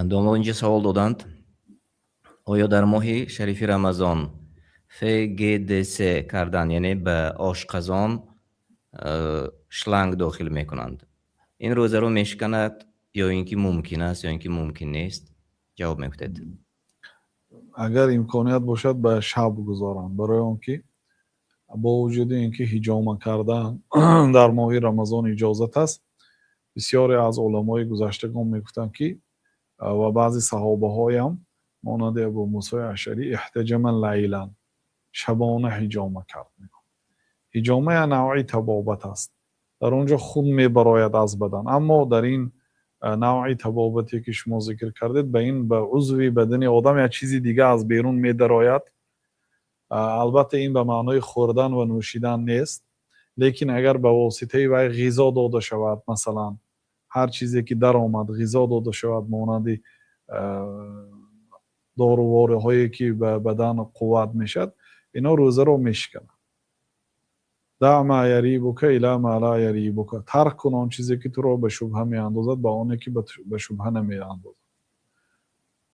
دوم اینجا سوال دادند آیا در ماه شریف رمضان FGDC کردن یعنی به آشقزان شلنگ داخل میکنند این روزه رو میشکند یا اینکه ممکن است یا اینکه ممکن نیست جواب میفتید. اگر امکانیت باشد به شب گذارند برای آنکه با وجود اینکه حجامه کردن در ماه رمضان اجازت است بسیاری از علمای گذشتگان میگفتند که و بعضی صحابه های هم مانند ابو موسی اشعری احتجم لیلا شبانه حجامه کرد. حجامه نوعی طبابت است در اونجا خون میبراید از بدن اما در این نوعی طبابتی که شما ذکر کردید به این به عضوی بدن آدم یا چیزی دیگه از بیرون میدراید. البته این به معنای خوردن و نوشیدن نیست لیکن اگر به واسطه و غذا داده شود مثلا هر چیزی که در آمد غذا داده شود مانند داروواره هایی که به بدن قوت میشد اینا روزه رو میشکنه. دع ما یریبک الی ما لا یریبک ترک کن آن چیزی که تو رو به شبهه میاندازد با آنی که به شبهه نمیاندازد.